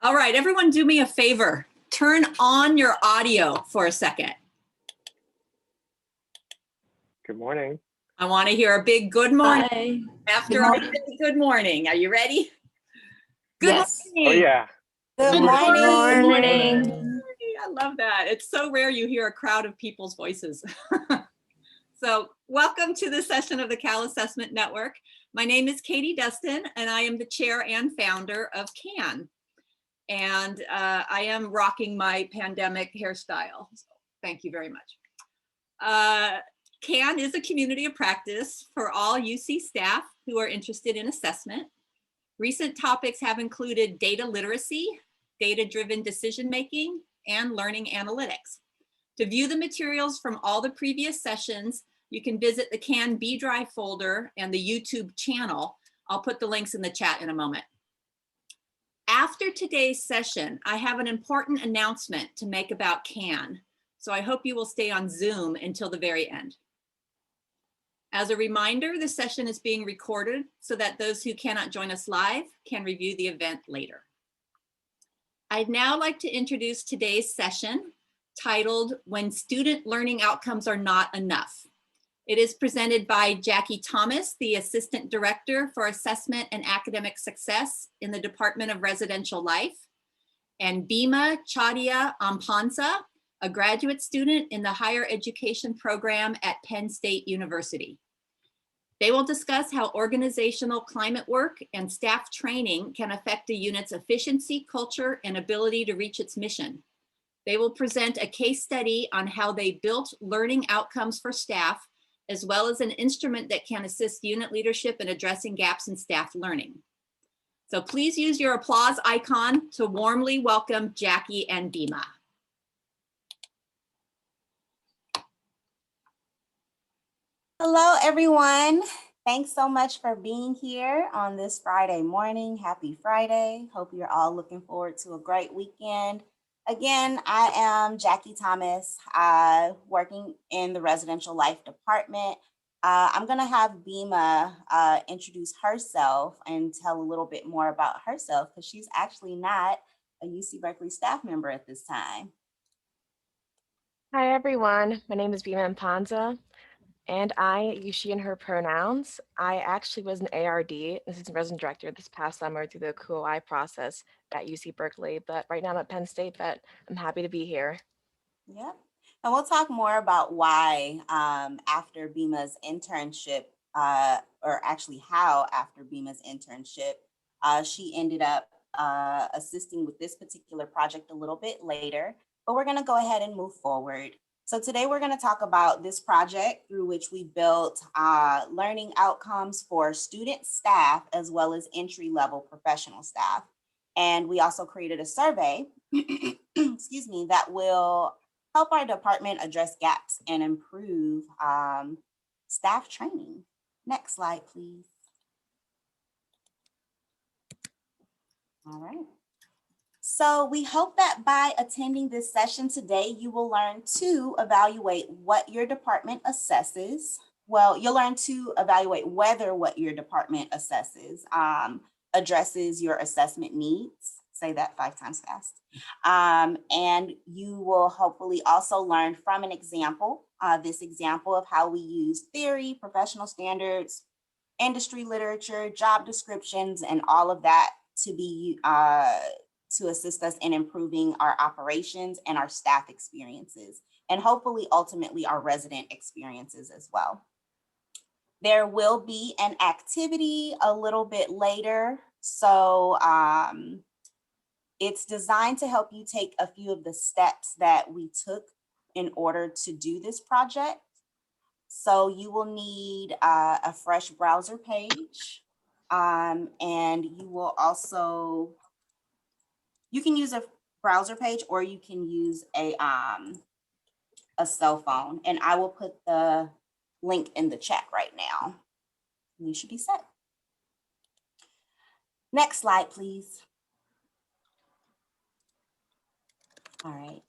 All right, everyone do me a favor. Turn on your audio for a second. Good morning. I want to hear a big good morning. Hi. After I say good morning. Are you ready? Good Yes. morning. Oh yeah. Good morning. I love that. It's so rare you hear a crowd of people's voices. So welcome to this session of the Cal Assessment Network. My name is Katie Dustin, and I am the chair and founder of CAN. And I am rocking my pandemic hairstyle. So thank you very much. CAN is a community of practice for all UC staff who are interested in assessment. Recent topics have included data literacy, data-driven decision-making, and learning analytics. To view the materials from all the previous sessions, you can visit the CAN B Drive folder and the YouTube channel. I'll put the links in the chat in a moment. After today's session, I have an important announcement to make about CAN, so I hope you will stay on Zoom until the very end. As a reminder, the session is being recorded so that those who cannot join us live can review the event later. I'd now like to introduce today's session titled When Student Learning Outcomes Are Not Enough. It is presented by Jacquelynn Thomas, the Assistant Director for Assessment and Academic Success in the Department of Residential Life, and Bema Kyeadea-Amponsah, a graduate student in the higher education program at Penn State University. They will discuss how organizational climate work and staff training can affect a unit's efficiency, culture, and ability to reach its mission. They will present a case study on how they built learning outcomes for staff, as well as an instrument that can assist unit leadership in addressing gaps in staff learning. So please use your applause icon to warmly welcome Jackie and Bema. Hello, everyone. Thanks so much for being here on this Friday morning. Happy Friday. Hope you're all looking forward to a great weekend. Again, I am Jacquelynn Thomas, working in the Residential Life Department. I'm going to have Bema introduce herself and tell a little bit more about herself because she's actually not a UC Berkeley staff member at this time. Hi, everyone. My name is Kyeadea-Amponsah, and I use she and her pronouns. I actually was an ARD, Assistant Resident Director, this past summer through the QOI process at UC Berkeley, but right now I'm at Penn State, but I'm happy to be here. Yep. And we'll talk more about why after Bema's internship, or actually how after Bema's internship, she ended up assisting with this particular project a little bit later, but we're going to go ahead and move forward. So today we're going to talk about this project through which we built learning outcomes for student staff as well as entry-level professional staff. And we also created a survey, excuse me, that will help our department address gaps and improve staff training. Next slide, please. All right. So we hope that by attending this session today, you will learn to evaluate what your department assesses. Well, you'll learn to evaluate whether what your department assesses addresses your assessment needs. Say that 5 times fast. And you will hopefully also learn from an example, this example of how we use theory, professional standards, industry literature, job descriptions, and all of that to be to assist us in improving our operations and our staff experiences, and hopefully ultimately our resident experiences as well. There will be an activity a little bit later. So it's designed to help you take a few of the steps that we took in order to do this project. So you will need a fresh browser page, and you will also, you can use a browser page or you can use a cell phone, and I will put the link in the chat right now. You should be set. Next slide, please. All right.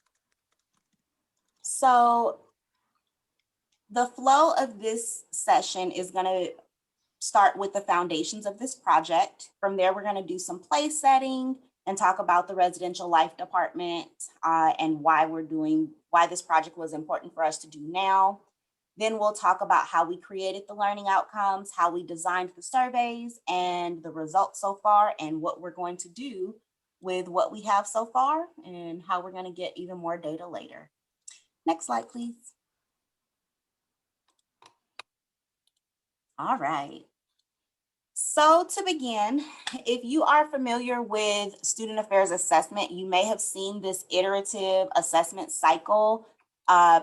So the flow of this session is going to start with the foundations of this project. From there, we're going to do some place setting, and talk about the residential life department and why this project was important for us to do now. Then we'll talk about how we created the learning outcomes, how we designed the surveys and the results so far, and what we're going to do with what we have so far and how we're going to get even more data later. Next slide, please. All right. So to begin, if you are familiar with student affairs assessment, you may have seen this iterative assessment cycle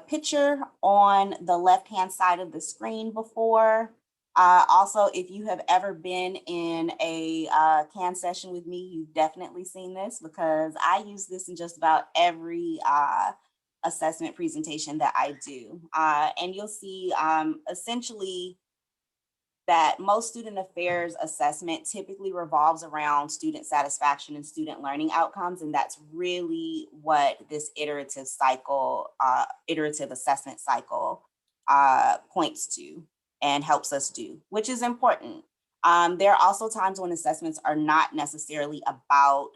picture on the left-hand side of the screen before. Also, if you have ever been in a CAN session with me, you've definitely seen this because I use this in just about every assessment presentation that I do. And you'll see essentially that most student affairs assessment typically revolves around student satisfaction and student learning outcomes. And that's really what this iterative assessment cycle points to and helps us do, which is important. There are also times when assessments are not necessarily about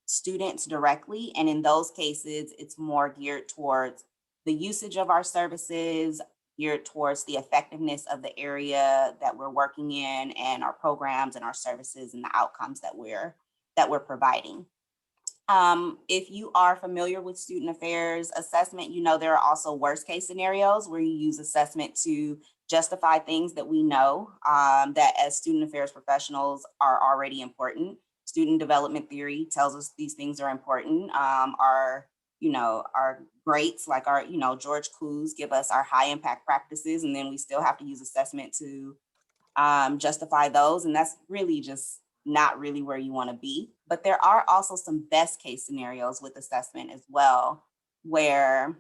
students directly. And in those cases, it's more geared towards the usage of our services, geared towards the effectiveness of the area that we're working in and our programs and our services and the outcomes that we're providing. If you are familiar with student affairs assessment, you know there are also worst case scenarios where you use assessment to justify things that we know that as student affairs professionals are already important. Student development theory tells us these things are important. Our greats like our, George Clues give us our high impact practices, and then we still have to use assessment to justify those. And that's really just not really where you want to be. But there are also some best case scenarios with assessment as well, where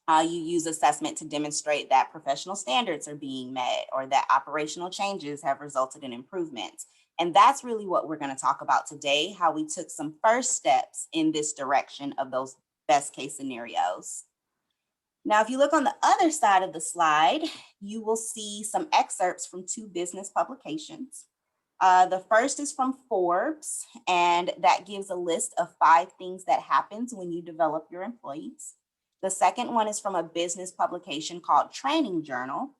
you use assessment to demonstrate that professional standards are being met or that operational changes have resulted in improvements. And that's really what we're going to talk about today, how we took some first steps in this direction of those best case scenarios. Now, if you look on the other side of the slide, you will see some excerpts from 2 business publications. The first is from Forbes, and that gives a list of 5 things that happens when you develop your employees. The second one is from a business publication called Training Journal.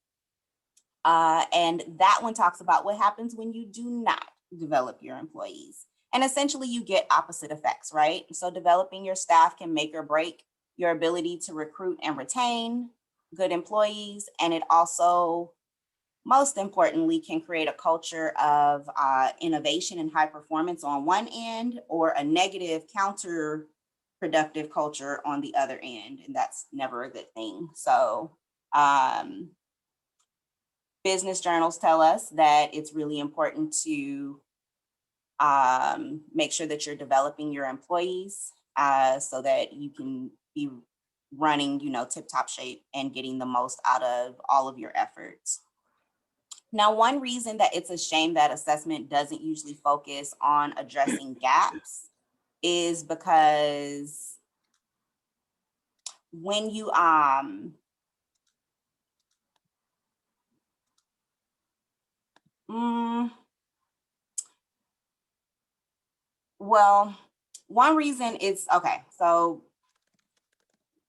And that one talks about what happens when you do not develop your employees. And essentially you get opposite effects, right? So developing your staff can make or break your ability to recruit and retain good employees. And it also, most importantly, can create a culture of innovation and high performance on one end, or a negative counterproductive culture on the other end. And that's never a good thing. So business journals tell us that it's really important to make sure that you're developing your employees so that you can be running, tip-top shape and getting the most out of all of your efforts. Now, one reason that it's a shame that assessment doesn't usually focus on addressing gaps is because when you well, one reason is, okay, so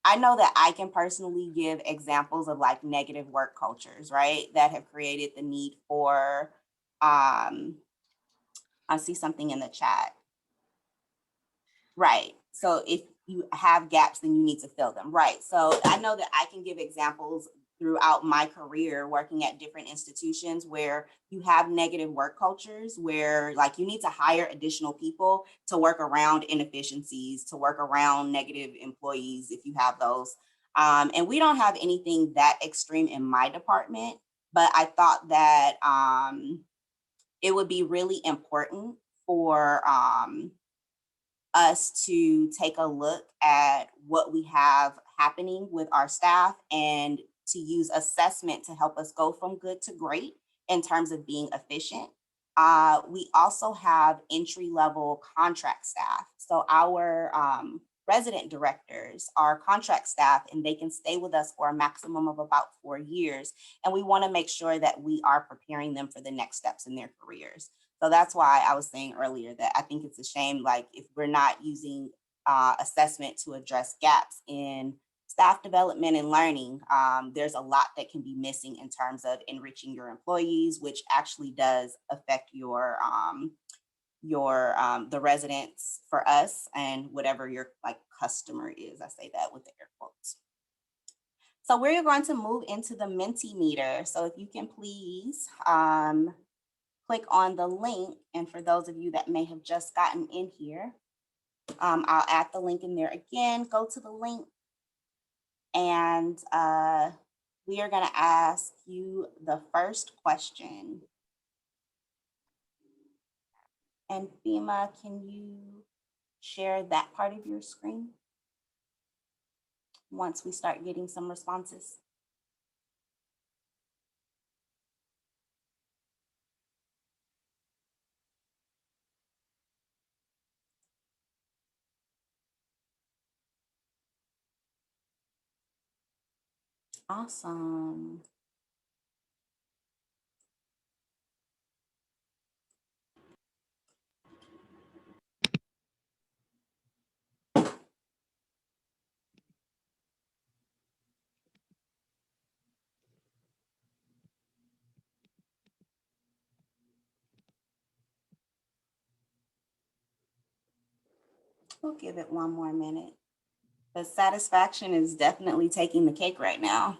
I know that I can personally give examples of like negative work cultures, right? That have created the need for, I see something in the chat. Right, so if you have gaps, then you need to fill them, right? So I know that I can give examples throughout my career working at different institutions where you have negative work cultures, where like you need to hire additional people to work around inefficiencies, to work around negative employees if you have those. And we don't have anything that extreme in my department, but I thought that it would be really important for us to take a look at what we have happening with our staff and to use assessment to help us go from good to great in terms of being efficient. We also have entry-level contract staff. So our resident directors are contract staff, and they can stay with us for a maximum of about 4 years. And we want to make sure that we are preparing them for the next steps in their careers. So that's why I was saying earlier that I think it's a shame, like if we're not using assessment to address gaps in staff development and learning, there's a lot that can be missing in terms of enriching your employees, which actually does affect the residents for us and whatever your like customer is. I say that with the air quotes. So we're going to move into the Minty Meter. So if you can please click on the link. And for those of you that may have just gotten in here, I'll add the link in there again. Go to the link and we are going to ask you the first question. And Bema, can you share that part of your screen once we start getting some responses? Awesome. We'll give it one more minute. But satisfaction is definitely taking the cake right now.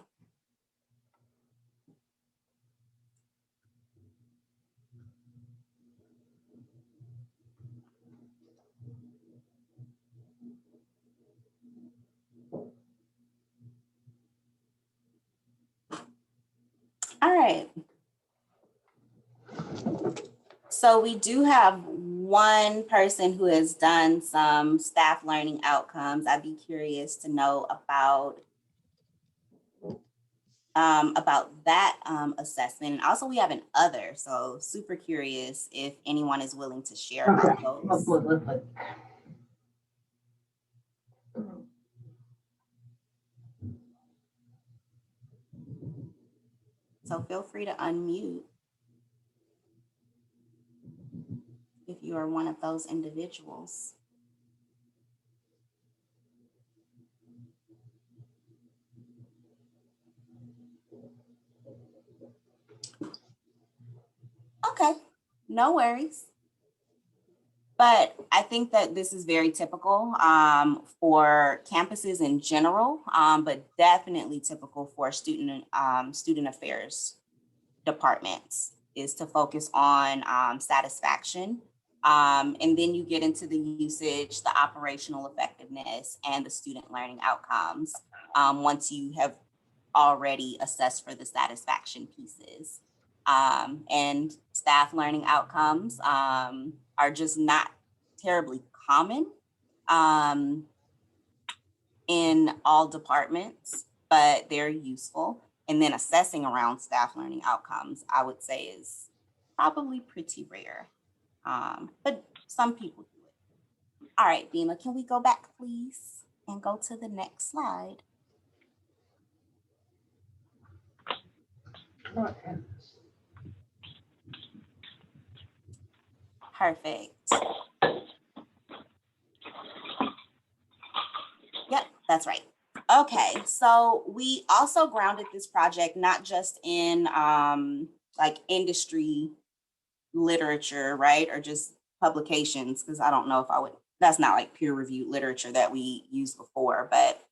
All right. So we do have one person who has done some staff learning outcomes. I'd be curious to know about that assessment. And also we have an other, so super curious if anyone is willing to share about those. So feel free to unmute if you are one of those individuals. Okay, no worries. But I think that this is very typical for campuses in general, but definitely typical for student affairs departments is to focus on satisfaction. And then you get into the usage, the operational effectiveness, and the student learning outcomes once you have already assessed for the satisfaction pieces. And staff learning outcomes are just not terribly common in all departments, but they're useful. And then assessing around staff learning outcomes, I would say is probably pretty rare, but some people do it. All right, Bema, can we go back, please, and go to the next slide? Perfect. Yep, that's right. Okay, so we also grounded this project not just in like industry literature, right? Or just publications, because I don't know if I would, that's not like peer-reviewed literature that we used before, but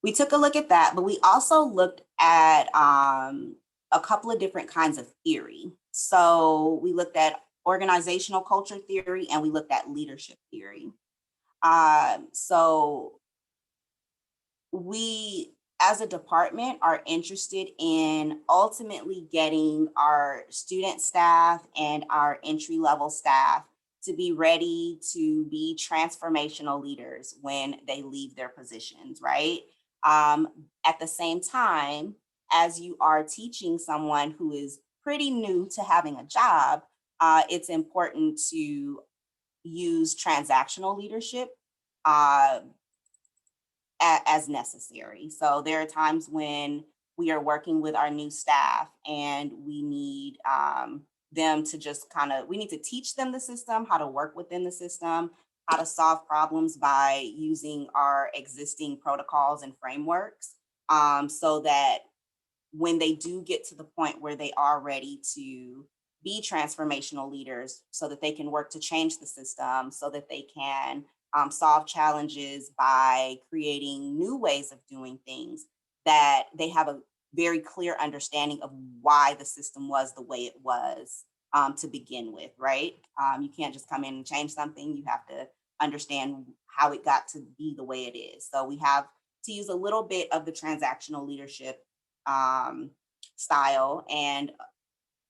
we took a look at that, but we also looked at a couple of different kinds of theory. So we looked at organizational culture theory and we looked at leadership theory. So we, as a department, are interested in ultimately getting our student staff and our entry-level staff to be ready to be transformational leaders when they leave their positions, right? At the same time, as you are teaching someone who is pretty new to having a job, it's important to use transactional leadership as necessary. So there are times when we are working with our new staff and we need them to just we need to teach them the system, how to work within the system, how to solve problems by using our existing protocols and frameworks, so that when they do get to the point where they are ready to be transformational leaders, so that they can work to change the system, so that they can solve challenges by creating new ways of doing things, that they have a very clear understanding of why the system was the way it was to begin with, right? You can't just come in and change something. You have to understand how it got to be the way it is. So we have to use a little bit of the transactional leadership style, and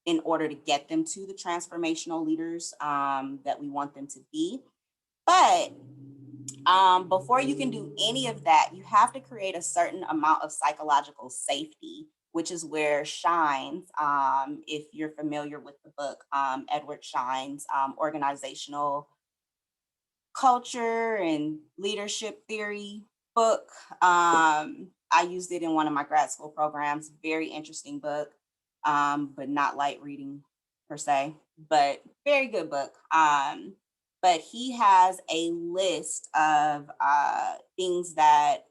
in order to get them to the transformational leaders that we want them to be. But before you can do any of that, you have to create a certain amount of psychological safety, which is where Shine's, if you're familiar with the book, Edward Shine's organizational culture and leadership theory book. I used it in one of my grad school programs. Very interesting book, but not light reading per se, but very good book. But he has a list of things that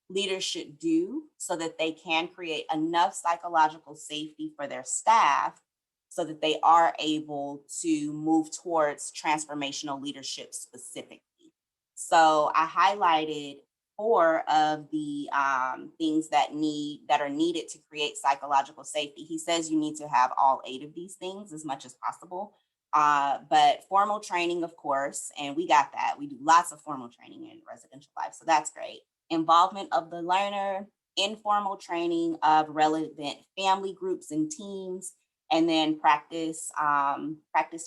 leaders should do so that they can create enough psychological safety for their staff so that they are able to move towards transformational leadership specifically. So I highlighted 4 of the things that are needed to create psychological safety. He says you need to have all 8 of these things as much as possible. But formal training, of course, and we got that. We do lots of formal training in residential life, so that's great. Involvement of the learner, informal training of relevant family groups and teams, and then practice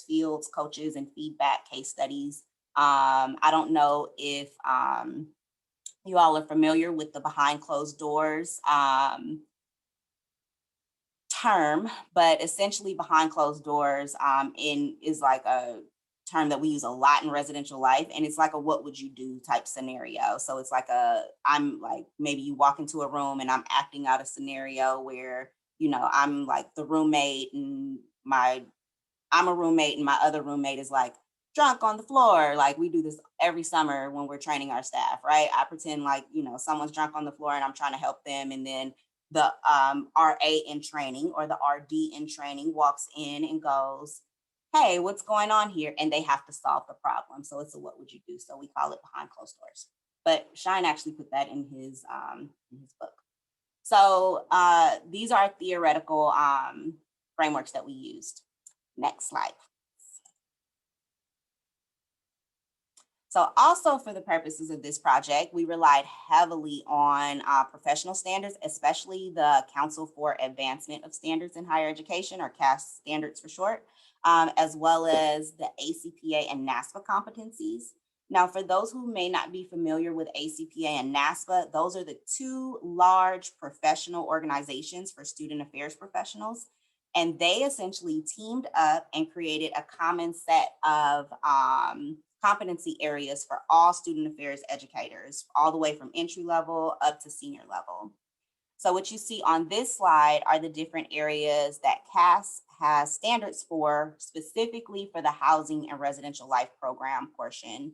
fields, coaches, and feedback case studies. I don't know if you all are familiar with the behind closed doors term, but essentially behind closed doors is like a term that we use a lot in residential life, and it's like a what would you do type scenario. So it's like I'm like, maybe you walk into a room and I'm acting out a scenario where, I'm like the roommate, and I'm a roommate and my other roommate is like drunk on the floor. Like we do this every summer when we're training our staff, right? I pretend like, someone's drunk on the floor and I'm trying to help them, and then the RA in training or the RD in training walks in and goes, hey, what's going on here? And they have to solve the problem. So it's a what would you do? So we call it behind closed doors. But Shine actually put that in his book. So these are theoretical frameworks that we used. Next slide. So also for the purposes of this project, we relied heavily on professional standards, especially the Council for Advancement of Standards in Higher Education, or CAS standards for short, as well as the ACPA and NASPA competencies. Now, for those who may not be familiar with ACPA and NASPA, those are the 2 large professional organizations for student affairs professionals. And they essentially teamed up and created a common set of competency areas for all student affairs educators, all the way from entry level up to senior level. So what you see on this slide are the different areas that CAS has standards for, specifically for the housing and residential life program portion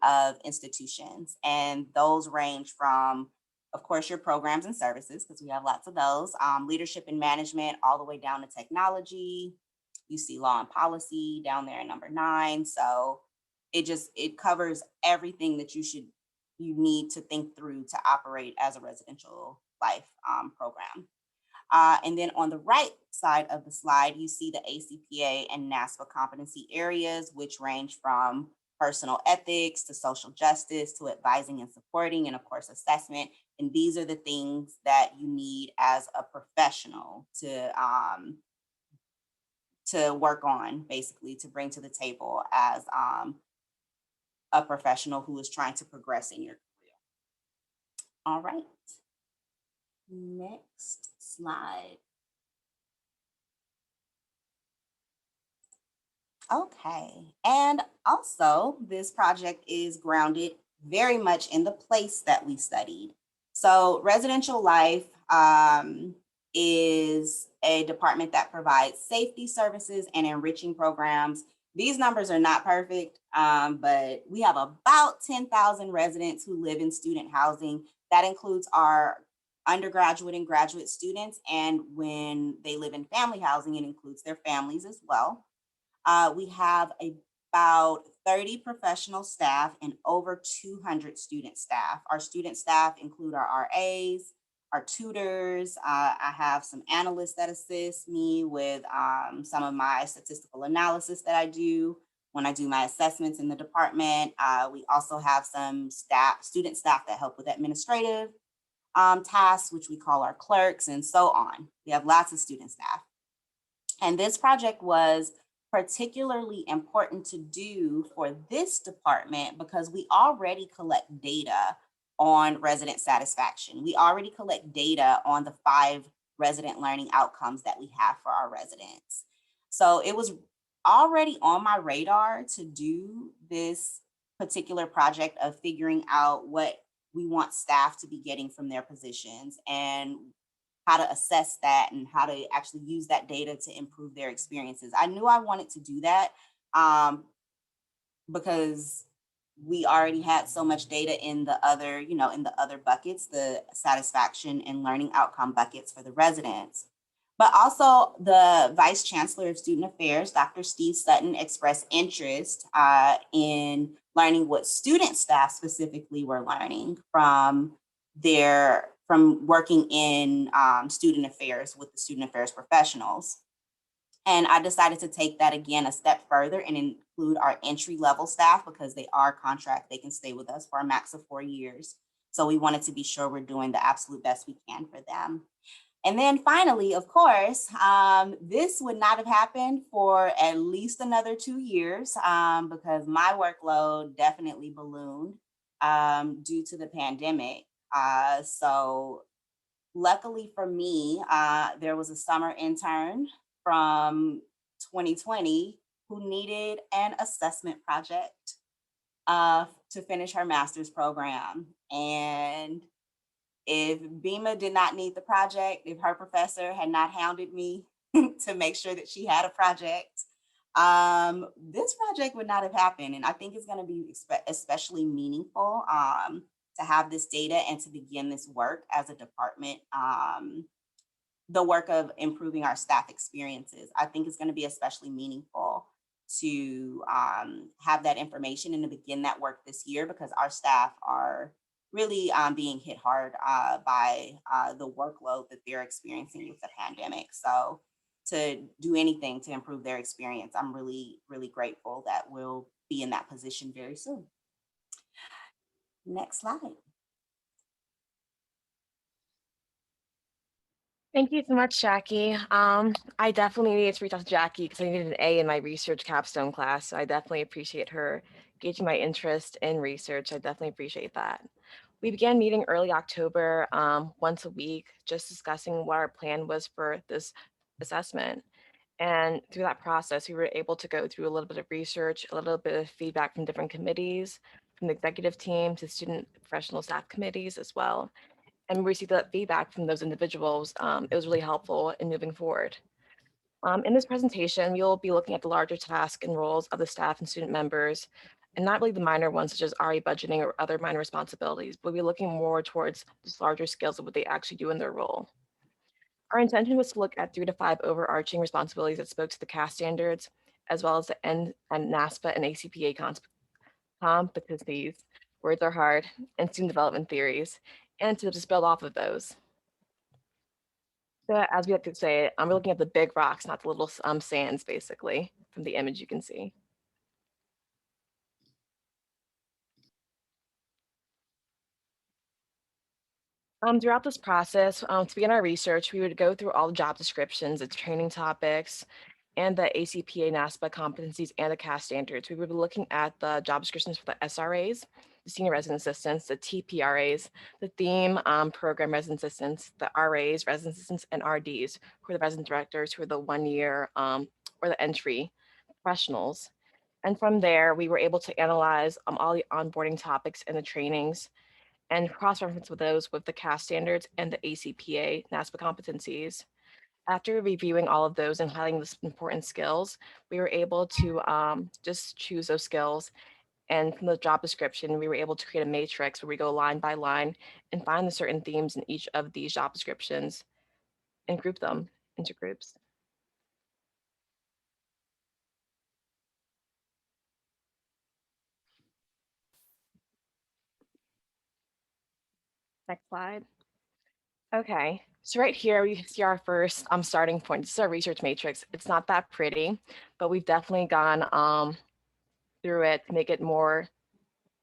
of institutions. And those range from, of course, your programs and services, because we have lots of those, leadership and management, all the way down to technology. You see law and policy down there at number 9. So it covers everything that you need to think through to operate as a residential life program. And then on the right side of the slide, you see the ACPA and NASPA competency areas, which range from personal ethics to social justice to advising and supporting, and of course, assessment. And these are the things that you need as a professional to work on, basically, to bring to the table as a professional who is trying to progress in your career. All right, next slide. Okay, and also this project is grounded very much in the place that we studied. So residential life is a department that provides safety services and enriching programs. These numbers are not perfect, but we have about 10,000 residents who live in student housing. That includes our undergraduate and graduate students, and when they live in family housing, it includes their families as well. We have about 30 professional staff and over 200 student staff. Our student staff include our RAs, our tutors. I have some analysts that assist me with some of my statistical analysis that I do when I do my assessments in the department. We also have some student staff that help with administrative tasks, which we call our clerks, and so on. We have lots of student staff. And this project was particularly important to do for this department because we already collect data on resident satisfaction. We already collect data on the 5 resident learning outcomes that we have for our residents. So it was already on my radar to do this particular project of figuring out what we want staff to be getting from their positions and how to assess that and how to actually use that data to improve their experiences. I knew I wanted to do that because we already had so much data in the other, in the other buckets, the satisfaction and learning outcome buckets for the residents. But also the Vice Chancellor of Student Affairs, Dr. Steve Sutton, expressed interest in learning what student staff specifically were learning from working in student affairs with the student affairs professionals. And I decided to take that again a step further and include our entry level staff because they are contract, they can stay with us for a max of 4 years. So we wanted to be sure we're doing the absolute best we can for them. And then finally, of course, this would not have happened for at least another 2 years because my workload definitely ballooned due to the pandemic. So luckily for me, there was a summer intern from 2020 who needed an assessment project to finish her master's program. And if Bema did not need the project, if her professor had not hounded me to make sure that she had a project, this project would not have happened. And I think it's going to be especially meaningful to have this data and to begin this work as a department, the work of improving our staff experiences. I think it's going to be especially meaningful to have that information and to begin that work this year because our staff are really being hit hard by the workload that they're experiencing with the pandemic. So to do anything to improve their experience, I'm really, really grateful that we'll be in that position very soon. Next slide. Thank you so much, Jackie. I definitely needed to reach out to Jackie because I needed an A in my research capstone class. So I definitely appreciate her gauging my interest in research. I definitely appreciate that. We began meeting early October, once a week, just discussing what our plan was for this assessment. And through that process, we were able to go through a little bit of research, a little bit of feedback from different committees, from the executive team to student professional staff committees as well. And we received that feedback from those individuals. It was really helpful in moving forward. In this presentation, we will be looking at the larger tasks and roles of the staff and student members, and not really the minor ones such as RE budgeting or other minor responsibilities, but we'll be looking more towards these larger scales of what they actually do in their role. Our intention was to look at 3 to 5 overarching responsibilities that spoke to the CAS standards, as well as the N and NASPA and ACPA competencies, words are hard, and student development theories, and to just build off of those. So as we like to say, I'm looking at the big rocks, not the little sands, basically, from the image you can see. Throughout this process, to begin our research, we would go through all the job descriptions, the training topics, and the ACPA NASPA competencies and the CAS standards. We would be looking at the job descriptions for the SRAs, the senior resident assistants, the TPRAs, the theme program resident assistants, the RAs, resident assistants, and RDs, who are the resident directors, who are the 1 year or the entry professionals. And from there, we were able to analyze all the onboarding topics and the trainings. and cross-reference with those with the CAS standards and the ACPA NASPA competencies. After reviewing all of those and highlighting the important skills, we were able to just choose those skills. And from the job description, we were able to create a matrix where we go line by line and find the certain themes in each of these job descriptions and group them into groups. Next slide. Okay, so right here we see our first starting point. This is our research matrix. It's not that pretty, but we've definitely gone through it to make it more,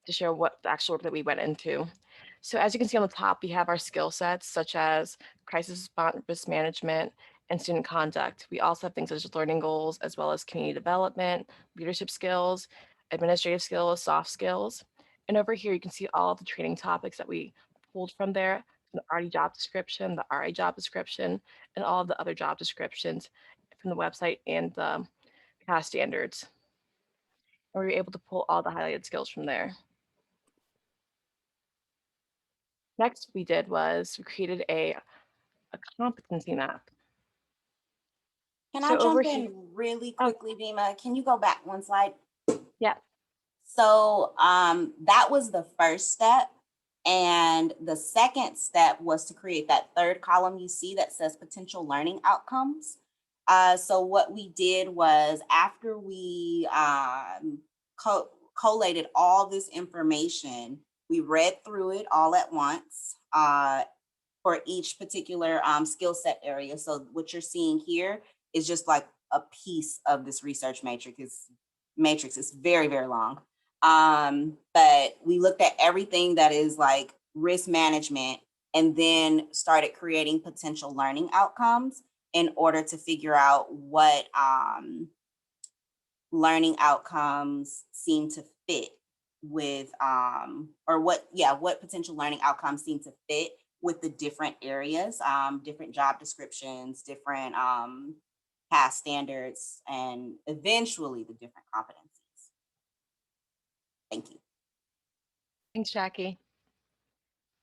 to show what the actual work that we went into. So as you can see on the top, we have our skill sets such as crisis response management and student conduct. We also have things such as learning goals, as well as community development, leadership skills, administrative skills, soft skills. And over here, you can see all of the training topics that we pulled from there, the RD job description, the RA job description, and all of the other job descriptions from the website and the CAS standards. And we were able to pull all the highlighted skills from there. Next we did was we created a competency map. Can So I over jump here- in really quickly, Bema? Can you go back one slide? Yeah. So that was the first step. And the second step was to create that third column you see that says potential learning outcomes. So what we did was, after we collated all this information, we read through it all at once for each particular skill set area. So what you're seeing here is just like a piece of this research matrix. It's very, very long. But we looked at everything that is like risk management, and then started creating potential learning outcomes in order to figure out what learning outcomes seem to fit with, what potential learning outcomes seem to fit with the different areas, different job descriptions, different CAS standards, and eventually the different competencies. Thank you. Thanks, Jackie.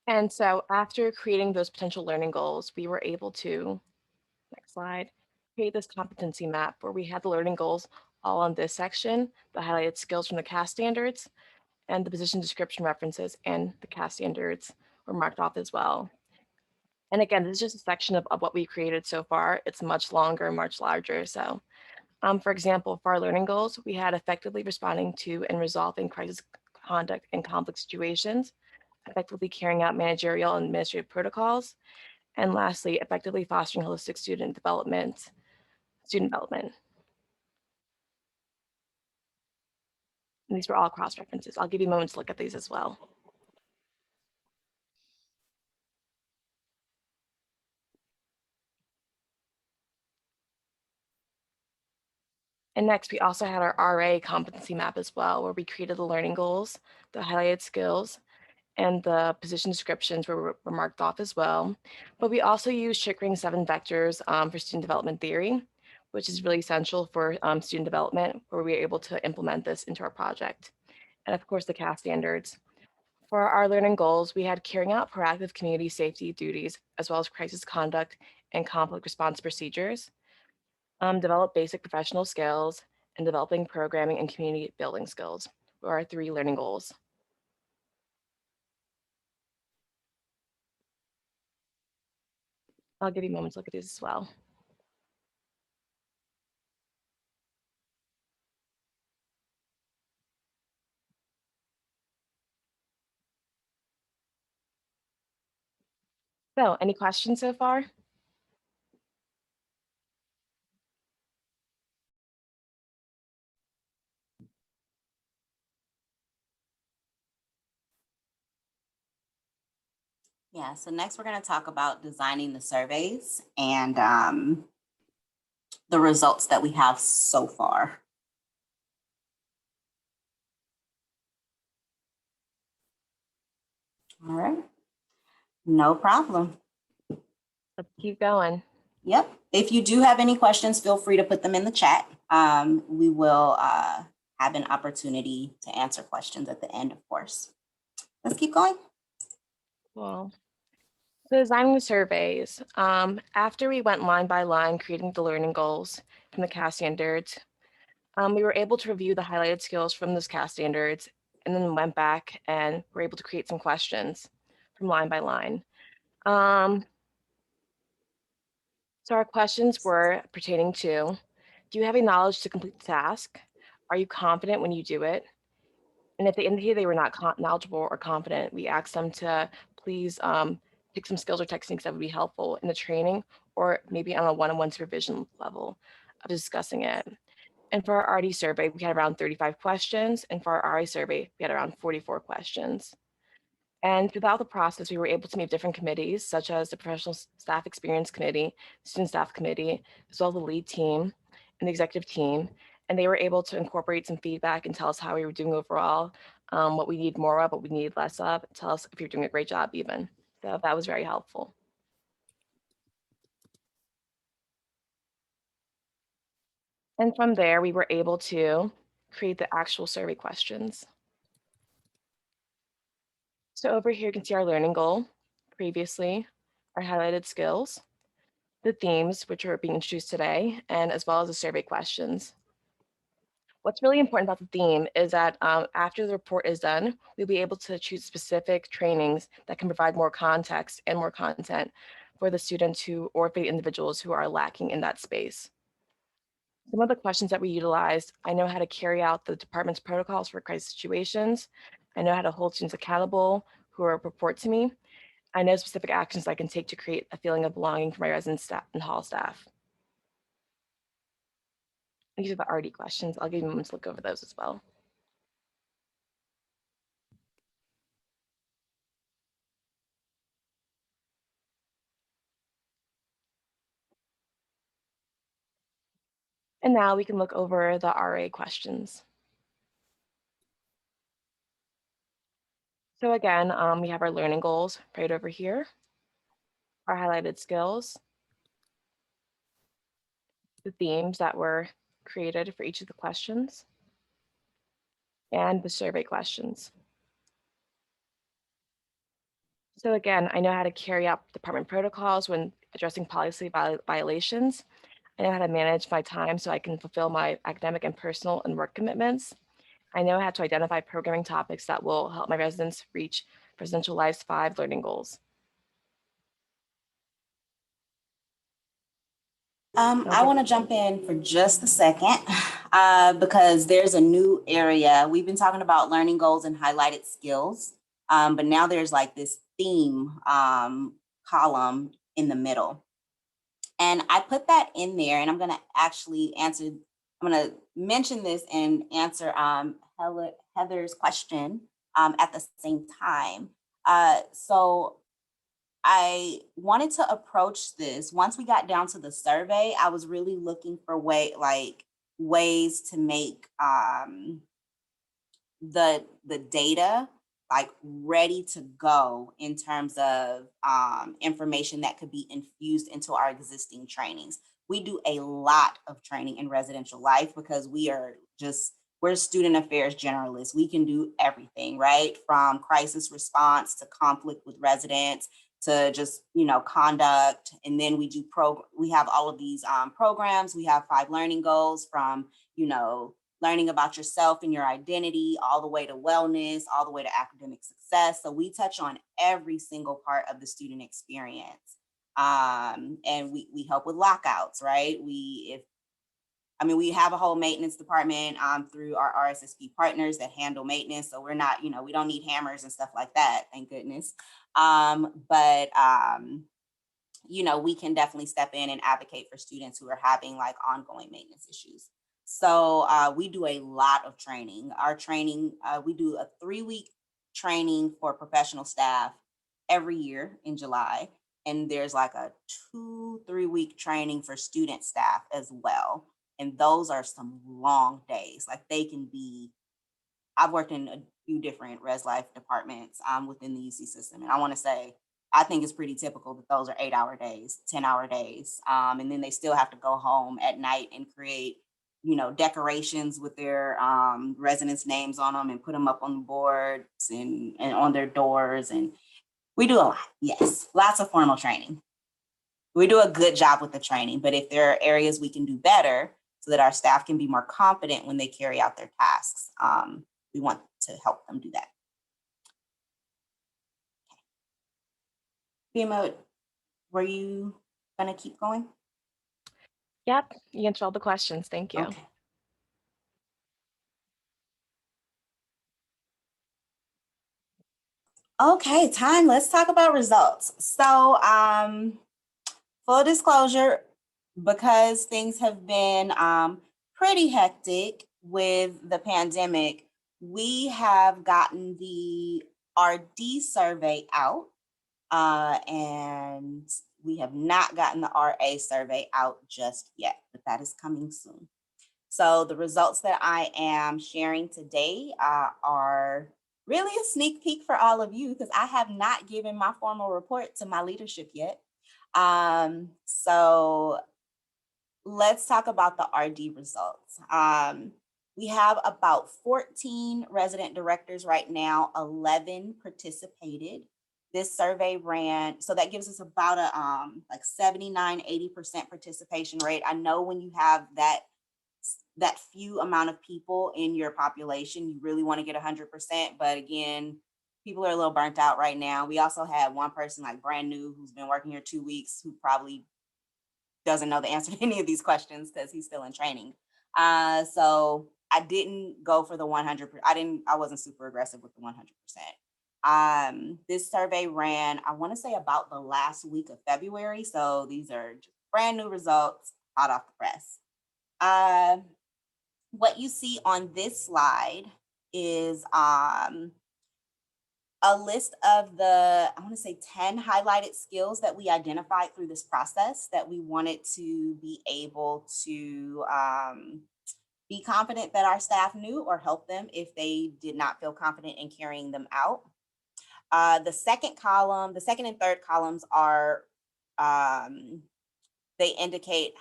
And so after creating those potential learning goals, we were able to, next slide, create this competency map where we had the learning goals all on this section, the highlighted skills from the CAS standards, and the position description references and the CAS standards were marked off as well. And again, this is just a section of what we created so far. It's much longer, much larger. So for example, for our learning goals, we had effectively responding to and resolving crisis conduct in conflict situations, effectively carrying out managerial and administrative protocols, and lastly, effectively fostering holistic student development. And these were all cross references. I'll give you a moment to look at these as well. And next, we also had our RA competency map as well, where we created the learning goals, the highlighted skills, and the position descriptions were marked off as well. But we also used Chickering 7 vectors for student development theory, which is really essential for student development, where we were able to implement this into our project. And of course, the CAS standards. For our learning goals, we had carrying out proactive community safety duties, as well as crisis conduct and conflict response procedures, develop basic professional skills, and developing programming and community building skills were our 3 learning goals. I'll give you a moment to look at these as well. So, any questions so far? Yeah, so next we're going to talk about designing the surveys and the results that we have so far. All right, no problem. Let's keep going. Yep, if you do have any questions, feel free to put them in the chat. We will have an opportunity to answer questions at the end, of course. Let's keep going. Well, so designing the surveys. After we went line by line, creating the learning goals from the CAS standards, we were able to review the highlighted skills from those CAS standards and then went back and were able to create some questions from line by line. So our questions were pertaining to, do you have a knowledge to complete the task? Are you confident when you do it? And if they indicated they were not knowledgeable or confident, we asked them to please pick some skills or techniques that would be helpful in the training or maybe on a one-on-one supervision level of discussing it. And for our RD survey, we had around 35 questions. And for our RA survey, we had around 44 questions. And throughout the process, we were able to meet different committees, such as the Professional Staff Experience Committee, Student Staff Committee, as well as the lead team and the executive team. And they were able to incorporate some feedback and tell us how we were doing overall, what we need more of, what we need less of, tell us if you're doing a great job even. So that was very helpful. And from there, we were able to create the actual survey questions. So over here, you can see our learning goal previously, our highlighted skills, the themes, which are being introduced today, and as well as the survey questions. What's really important about the theme is that after the report is done, we'll be able to choose specific trainings that can provide more context and more content for the students who, or for the individuals who are lacking in that space. Some of the questions that we utilized, I know how to carry out the department's protocols for crisis situations. I know how to hold students accountable who report to me. I know specific actions I can take to create a feeling of belonging for my residents staff and hall staff. These are the RD questions. I'll give you a moment to look over those as well. And now we can look over the RA questions. So again, we have our learning goals right over here, our highlighted skills, the themes that were created for each of the questions, and the survey questions. So again, I know how to carry out department protocols when addressing policy violations. I know how to manage my time so I can fulfill my academic and personal and work commitments. I know how to identify programming topics that will help my residents reach Presidential Life's 5 learning goals. I want to jump in for just a second because there's a new area. We've been talking about learning goals and highlighted skills, but now there's like this theme column in the middle. And I put that in there, and I'm going to actually answer, I'm going to mention this and answer Heather's question at the same time. So I wanted to approach this. Once we got down to the survey, I was really looking for ways to make the data like ready to go in terms of information that could be infused into our existing trainings. We do a lot of training in residential life because we're student affairs generalists. We can do everything, right? From crisis response to conflict with residents to just, conduct. And then we have all of these programs. We have 5 learning goals from, learning about yourself and your identity, all the way to wellness, all the way to academic success. So we touch on every single part of the student experience. And we help with lockouts, right? We have a whole maintenance department through our RSSP partners that handle maintenance. So we're not, we don't need hammers and stuff like that, thank goodness. We can definitely step in and advocate for students who are having like ongoing maintenance issues. So we do a lot of training. Our training, we do a 3-week training for professional staff every year in July. And there's like a 2-3 week training for student staff as well. And those are some long days. Like they can be, I've worked in a few different res life departments within the UC system. And I want to say, I think it's pretty typical that those are 8-hour days, 10-hour days. And then they still have to go home at night and create, decorations with their residents' names on them and put them up on the boards and on their doors. And We do a lot, yes, lots of formal training. We do a good job with the training, but if there are areas we can do better so that our staff can be more confident when they carry out their tasks, we want to help them do that. Bema, were you gonna keep going? Yep, you answered all the questions. Thank you. Okay. Okay, let's talk about results. So, full disclosure, because things have been pretty hectic with the pandemic, we have gotten the RD survey out, and we have not gotten the RA survey out just yet, but that is coming soon. So the results that I am sharing today are really a sneak peek for all of you because I have not given my formal report to my leadership yet. So let's talk about the RD results. We have about 14 resident directors right now, 11 participated. This survey ran, so that gives us about a like 79–80% participation rate. I know when you have that few amount of people in your population, you really want to get 100%, but again, people are a little burnt out right now. We also had one person like brand new who's been working here 2 weeks who probably doesn't know the answer to any of these questions because he's still in training. So I didn't go for the 100%. I wasn't super aggressive with the 100%. This survey ran, I want to say about the last week of February. So these are just brand new results, hot off the press. What you see on this slide is a list of the, I want to say 10 highlighted skills that we identified through this process that we wanted to be able to be confident that our staff knew or help them if they did not feel confident in carrying them out. The second and third columns are, they indicate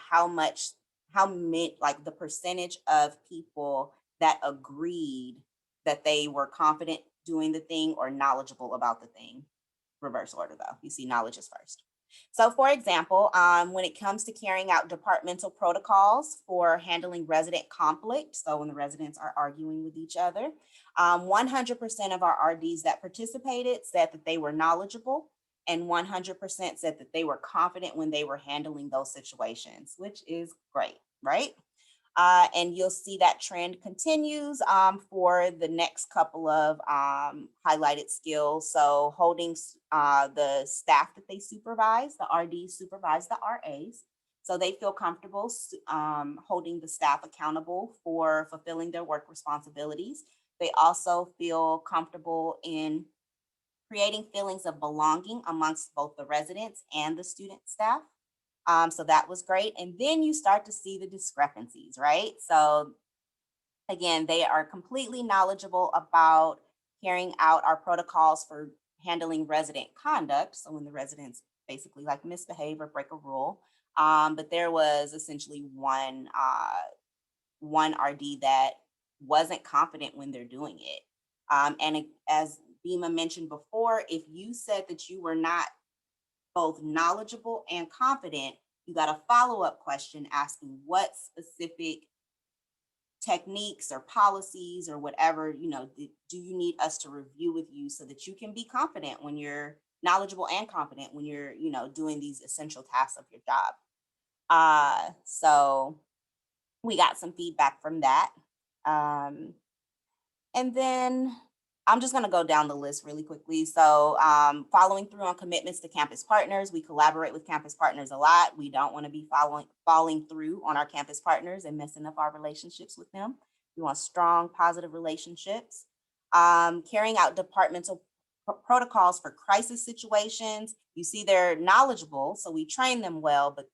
like the percentage of people that agreed that they were confident doing the thing or knowledgeable about the thing. Reverse order though, you see knowledge is first. So for example, when it comes to carrying out departmental protocols for handling resident conflict, so when the residents are arguing with each other, 100% of our RDs that participated said that they were knowledgeable, and 100% said that they were confident when they were handling those situations, which is great, right? And you'll see that trend continues for the next couple of highlighted skills. So holding the staff that they supervise, the RDs supervise the RAs. So they feel comfortable holding the staff accountable for fulfilling their work responsibilities. They also feel comfortable in creating feelings of belonging amongst both the residents and the student staff. So that was great. And then you start to see the discrepancies, right? So again, they are completely knowledgeable about carrying out our protocols for handling resident conduct. So when the residents basically like misbehave or break a rule, but there was essentially one RD that wasn't confident when they're doing it. And as Bema mentioned before, if you said that you were not both knowledgeable and confident, you got a follow-up question asking what specific techniques or policies or whatever, do you need us to review with you so that you can be confident when you're knowledgeable and confident when you're, doing these essential tasks of your job. So we got some feedback from that. And then I'm just going to go down the list really quickly. So following through on commitments to campus partners, we collaborate with campus partners a lot. We don't want to be falling through on our campus partners and messing up our relationships with them. We want strong, positive relationships. Carrying out departmental protocols for crisis situations. You see they're knowledgeable, so we train them well, but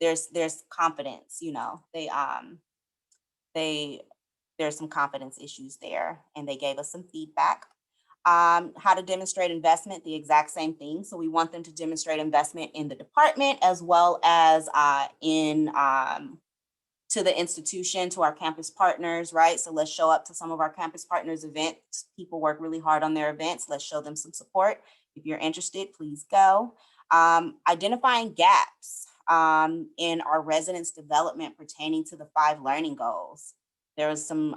there's confidence, there's some confidence issues there, and they gave us some feedback. How to demonstrate investment, the exact same thing. So we want them to demonstrate investment in the department as well as in to the institution, to our campus partners, right? So let's show up to some of our campus partners events. People work really hard on their events. Let's show them some support. If you're interested, please go. Identifying gaps in our residents' development pertaining to the 5 learning goals. There's some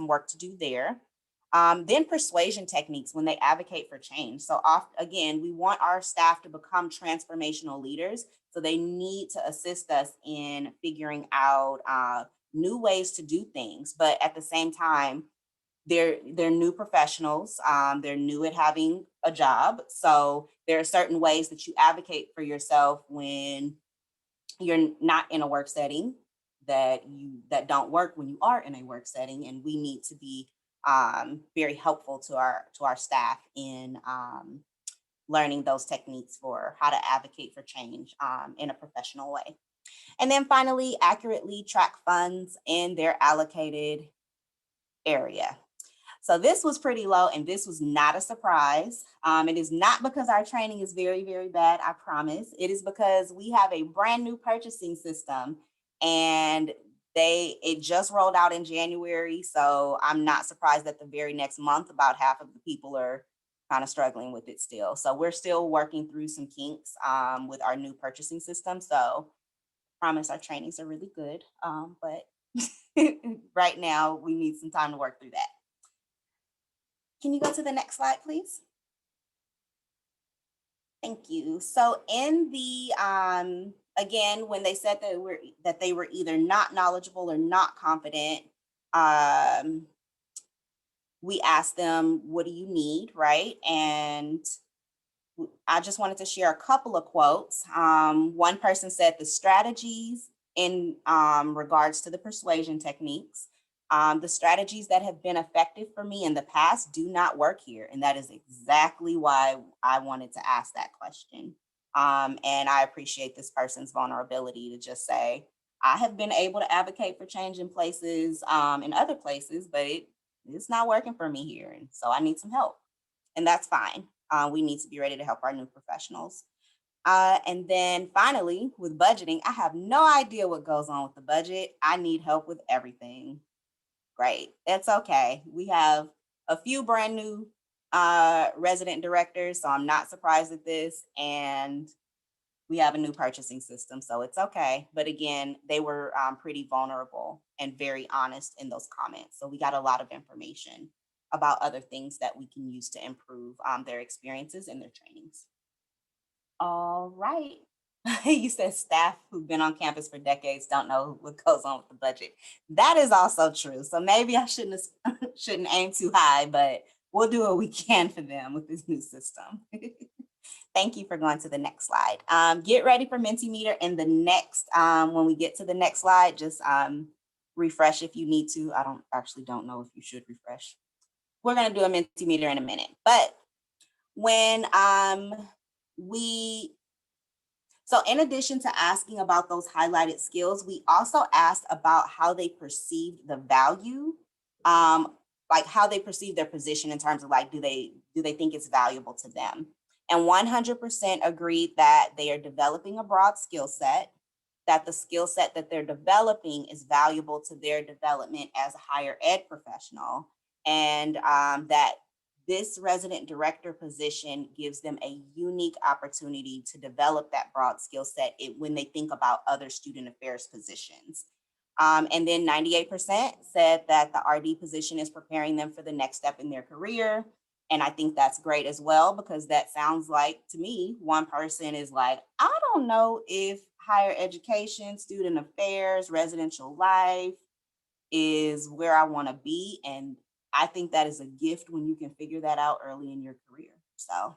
work to do there. Then persuasion techniques when they advocate for change. So again, we want our staff to become transformational leaders. So they need to assist us in figuring out new ways to do things. But at the same time, they're new professionals. They're new at having a job. So there are certain ways that you advocate for yourself when you're not in a work setting that don't work when you are in a work setting. And we need to be very helpful to our staff in learning those techniques for how to advocate for change in a professional way. And then finally, accurately track funds in their allocated area. So this was pretty low, and this was not a surprise. It is not because our training is very, very bad, I promise. It is because we have a brand new purchasing system, and it just rolled out in January. So I'm not surprised that the very next month, about half of the people are kind of struggling with it still. So we're still working through some kinks with our new purchasing system. So I promise our trainings are really good, but right now we need some time to work through that. Can you go to the next slide, please? Thank you. So in the, again, when they said that they were either not knowledgeable or not confident, we asked them, what do you need, right? And I just wanted to share a couple of quotes. One person said the strategies in regards to the persuasion techniques, the strategies that have been effective for me in the past do not work here. And that is exactly why I wanted to ask that question. And I appreciate this person's vulnerability to just say, I have been able to advocate for change in places, in other places, but it's not working for me here. And so I need some help. And that's fine. We need to be ready to help our new professionals. And then finally, with budgeting, I have no idea what goes on with the budget. I need help with everything. Great, that's okay. We have a few brand new resident directors, so I'm not surprised at this. And we have a new purchasing system, so it's okay. But again, they were pretty vulnerable and very honest in those comments. So we got a lot of information about other things that we can use to improve their experiences and their trainings. All right. You said staff who've been on campus for decades don't know what goes on with the budget. That is also true. So maybe I shouldn't aim too high, but we'll do what we can for them with this new system. Thank you for going to the next slide. Get ready for Minty Meter in the next, when we get to the next slide, just refresh if you need to. I don't know if you should refresh. We're gonna do a Minty Meter in a minute, but when so in addition to asking about those highlighted skills, we also asked about how they perceived the value, like how they perceive their position in terms of like, do they think it's valuable to them? And 100% agreed that they are developing a broad skill set, that the skill set that they're developing is valuable to their development as a higher ed professional, and that this resident director position gives them a unique opportunity to develop that broad skill set when they think about other student affairs positions. And then 98% said that the RD position is preparing them for the next step in their career. And I think that's great as well, because that sounds like, to me, one person is like, I don't know if higher education, student affairs, residential life is where I want to be. And I think that is a gift when you can figure that out early in your career. So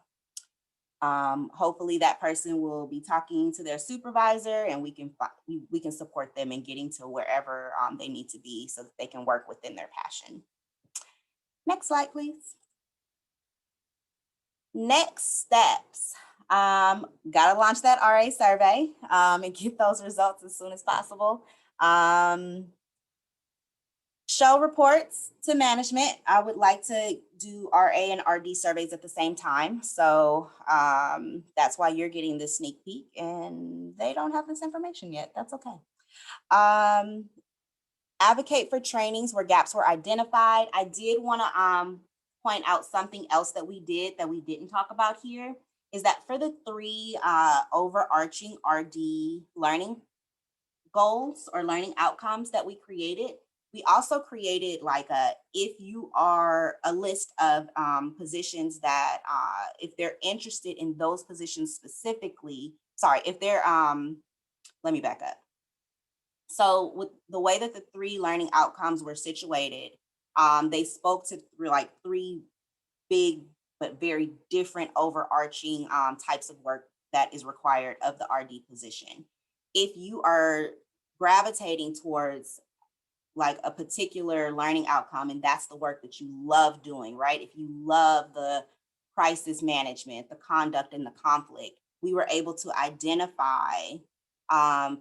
hopefully that person will be talking to their supervisor, and we can support them in getting to wherever they need to be so that they can work within their passion. Next slide, please. Next steps. Gotta launch that RA survey and get those results as soon as possible. Show reports to management. I would like to do RA and RD surveys at the same time. So that's why you're getting this sneak peek, and they don't have this information yet. That's okay. Advocate for trainings where gaps were identified. I did want to point out something else that we did that we didn't talk about here, is that for the 3 overarching RD learning goals or learning outcomes that we created, we also created like a list of positions that if they're interested in those positions specifically, let me back up. So with the way that the 3 learning outcomes were situated, they spoke to 3 big but very different overarching types of work that is required of the RD position. If you are gravitating towards like a particular learning outcome, and that's the work that you love doing, right? If you love the crisis management, the conduct and the conflict, we were able to identify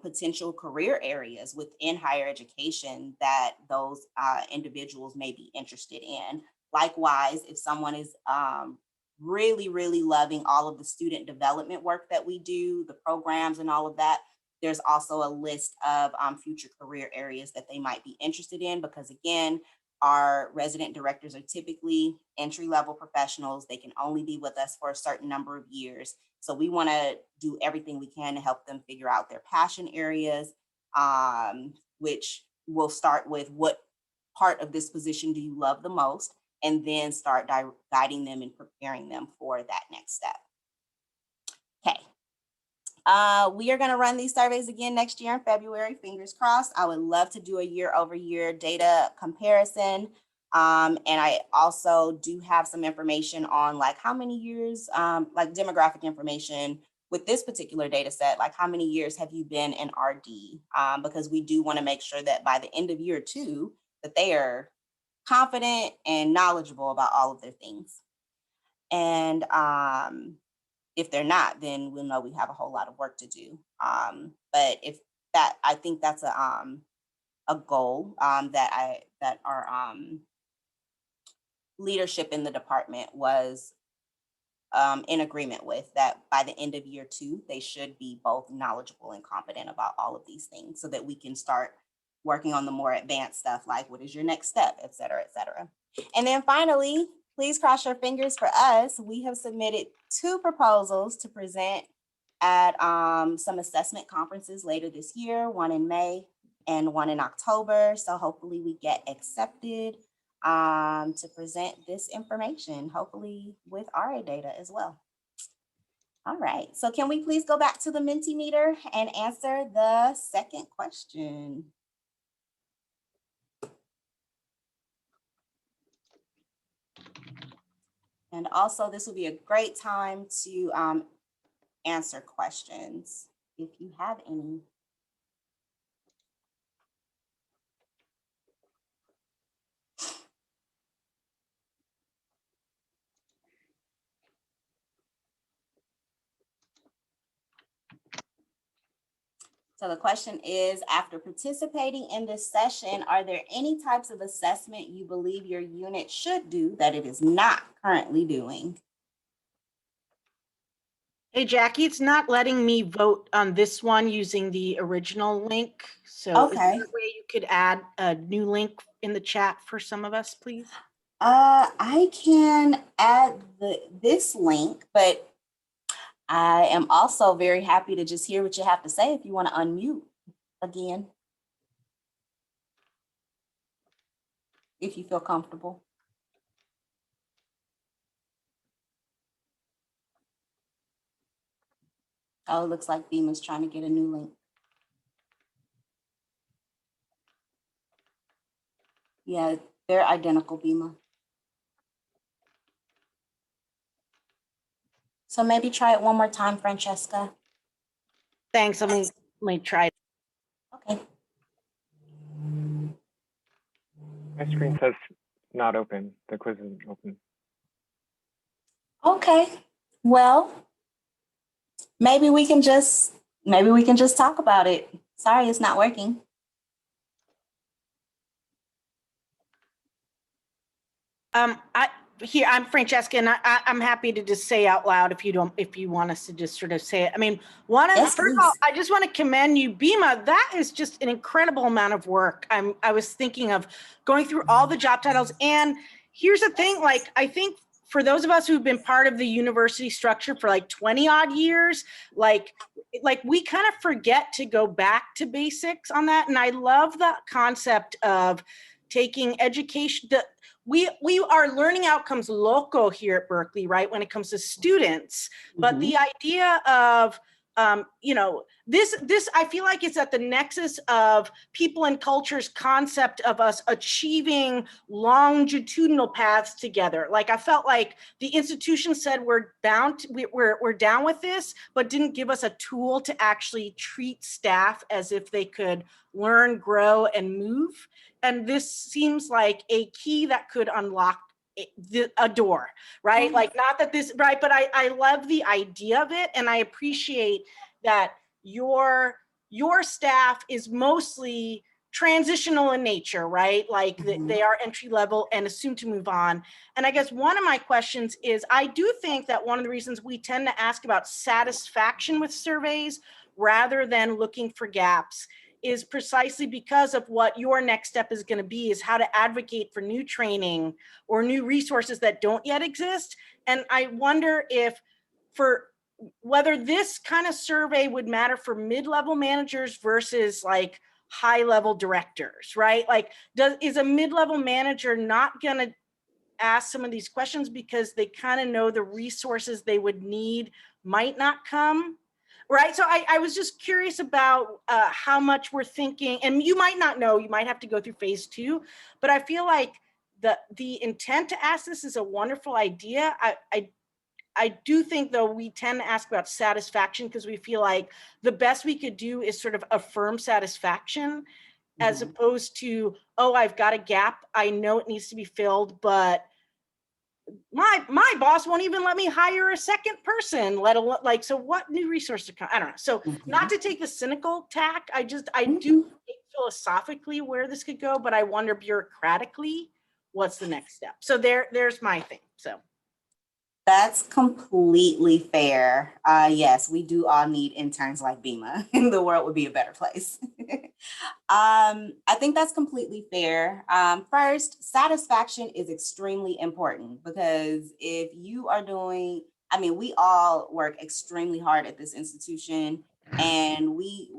potential career areas within higher education that those individuals may be interested in. Likewise, if someone is really, really loving all of the student development work that we do, the programs and all of that, there's also a list of future career areas that they might be interested in, because again, our resident directors are typically entry-level professionals. They can only be with us for a certain number of years. So we want to do everything we can to help them figure out their passion areas, which will start with what part of this position do you love the most, and then start guiding them and preparing them for that next step. Okay. We are going to run these surveys again next year in February, fingers crossed. I would love to do a year-over-year data comparison. And I also do have some information on like how many years, like demographic information with this particular data set, like how many years have you been in RD? Because we do want to make sure that by the end of year 2, that they are confident and knowledgeable about all of their things. And if they're not, then we'll know we have a whole lot of work to do. But if that, I think that's a goal that our leadership in the department was in agreement with, that by the end of year 2, they should be both knowledgeable and competent about all of these things, so that we can start working on the more advanced stuff, like what is your next step, et cetera, et cetera. And then finally, please cross your fingers for us. We have submitted 2 proposals to present at some assessment conferences later this year, one in May and one in October. So hopefully we get accepted to present this information, hopefully with RA data as well. All right, so can we please go back to the Minty Meter and answer the second question? And also, this will be a great time to answer questions if you have any. So the question is, after participating in this session, are there any types of assessment you believe your unit should do that it is not currently doing? Hey, Jackie, it's not letting me vote on this one using the original link. So is there a way you could add a new link in the chat for some of us, please? I can add this link, but I am also very happy to just hear what you have to say if you want to unmute again, if you feel comfortable. Oh, it looks like Bema's trying to get a new link. Yeah, they're identical, Bema. So maybe try it one more time, Francesca. Thanks. Let me try. Okay. My screen says not open. The quiz isn't open. Okay. Well, maybe we can just talk about it. Sorry, it's not working. here, I'm Francesca, and I'm happy to just say out loud if you want us to just sort of say it. I mean, Yes, first of all, please. I just want to commend you, Bema. That is just an incredible amount of work. I was thinking of going through all the job titles, and here's the thing, like, I think for those of us who've been part of the university structure for like 20 odd years, like we kind of forget to go back to basics on that. And I love the concept of taking education. We are learning outcomes local here at Berkeley, right? When it comes to students, but the idea of, this I feel like it's at the nexus of people and culture's concept of us achieving longitudinal paths together. Like I felt like the institution said we're bound, we're down with this, but didn't give us a tool to actually treat staff as if they could learn, grow, and move. And this seems like a key that could unlock a door, right? Like not that this, right, but I love the idea of it, and I appreciate that your staff is mostly transitional in nature, right? Like they are entry level and assumed to move on. And I guess one of my questions is, I do think that one of the reasons we tend to ask about satisfaction with surveys rather than looking for gaps is precisely because of what your next step is going to be, is how to advocate for new training or new resources that don't yet exist. And I wonder if whether this kind of survey would matter for mid-level managers versus like high-level directors, right? Like, is a mid-level manager not going to ask some of these questions because they kind of know the resources they would need might not come? Right. So I was just curious about how much we're thinking, and you might not know, you might have to go through phase 2, but I feel like the intent to ask this is a wonderful idea. I do think, though, we tend to ask about satisfaction because we feel like the best we could do is sort of affirm satisfaction as opposed to, oh, I've got a gap. I know it needs to be filled, but my boss won't even let me hire a second person, let alone, like, so what new resources come? I don't know. So not to take the cynical tack, I do think philosophically where this could go, but I wonder bureaucratically, what's the next step? So there's my thing. So that's completely fair. Yes, we do all need interns like Bema, and the world would be a better place. I think that's completely fair. First, satisfaction is extremely important because if you are doing, I mean, we all work extremely hard at this institution, and we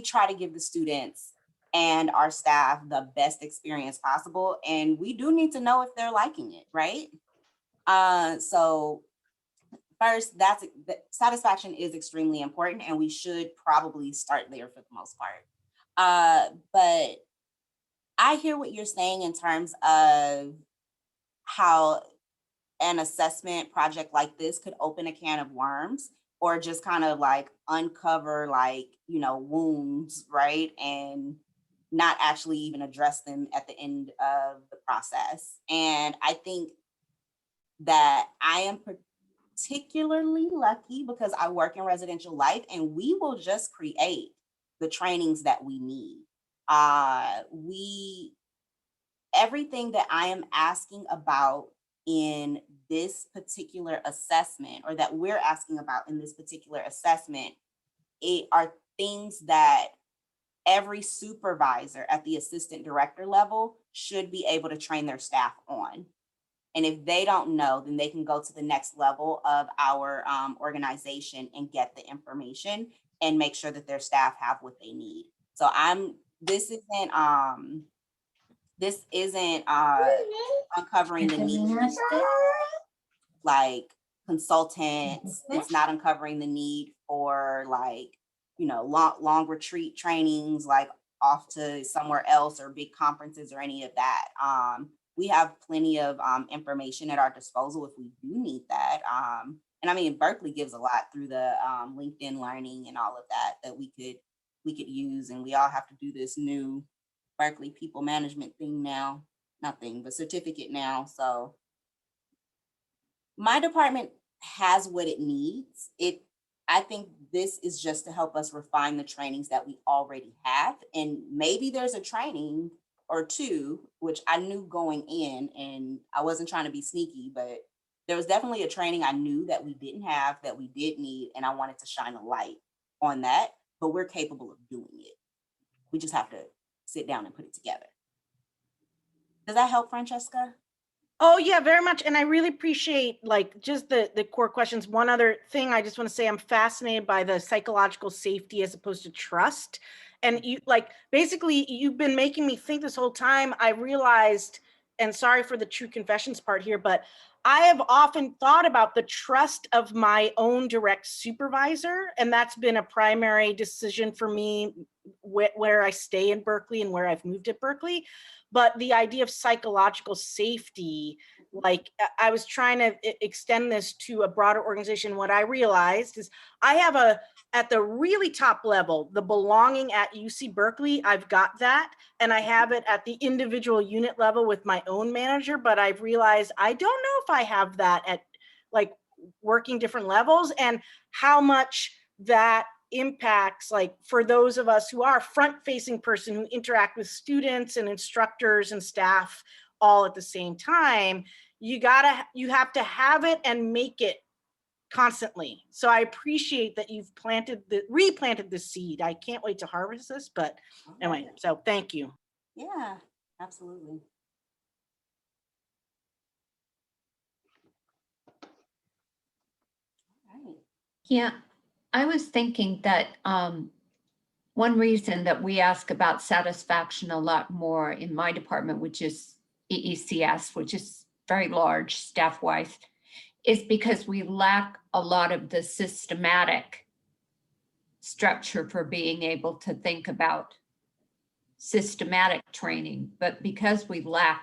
try to give the students and our staff the best experience possible, and we do need to know if they're liking it, right? So first, satisfaction is extremely important, and we should probably start there for the most part. But I hear what you're saying in terms of how an assessment project like this could open a can of worms, or just kind of like uncover wounds, right? And not actually even address them at the end of the process. And I think that I am particularly lucky because I work in residential life, and we will just create the trainings that we need. Everything that I am asking about in this particular assessment, or that we're asking about in this particular assessment, are things that every supervisor at the assistant director level should be able to train their staff on. And if they don't know, then they can go to the next level of our organization and get the information and make sure that their staff have what they need. So this isn't uncovering the need like consultants. It's not uncovering the need for long retreat trainings, like off to somewhere else, or big conferences or any of that. We have plenty of information at our disposal if we do need that. And I mean, Berkeley gives a lot through the LinkedIn learning and all of that we could use. And we all have to do this new Berkeley people management thing now, but certificate now. So my department has what it needs. I think this is just to help us refine the trainings that we already have. And maybe there's a training or two, which I knew going in, and I wasn't trying to be sneaky, but there was definitely a training I knew that we didn't have, that we did need, and I wanted to shine a light on that, but we're capable of doing it. We just have to sit down and put it together. Does that help, Francesca? Oh yeah, very much. And I really appreciate like just the core questions. One other thing I just want to say, I'm fascinated by the psychological safety as opposed to trust. And you like, basically you've been making me think this whole time. I realized, and sorry for the true confessions part here, but I have often thought about the trust of my own direct supervisor. And that's been a primary decision for me where I stay in Berkeley and where I've moved at Berkeley. But the idea of psychological safety, like I was trying to extend this to a broader organization. What I realized is I have at the really top level, the belonging at UC Berkeley, I've got that. And I have it at the individual unit level with my own manager, but I've realized I don't know if I have that at like working different levels, and how much that impacts, like for those of us who are front-facing person who interact with students and instructors and staff all at the same time, you have to have it and make it constantly. So I appreciate that you've replanted the seed. I can't wait to harvest this, but anyway, so thank you. Yeah, absolutely. All right. Yeah, I was thinking that one reason that we ask about satisfaction a lot more in my department, which is EECS, which is very large staff-wise, is because we lack a lot of the systematic structure for being able to think about systematic training. But because we lack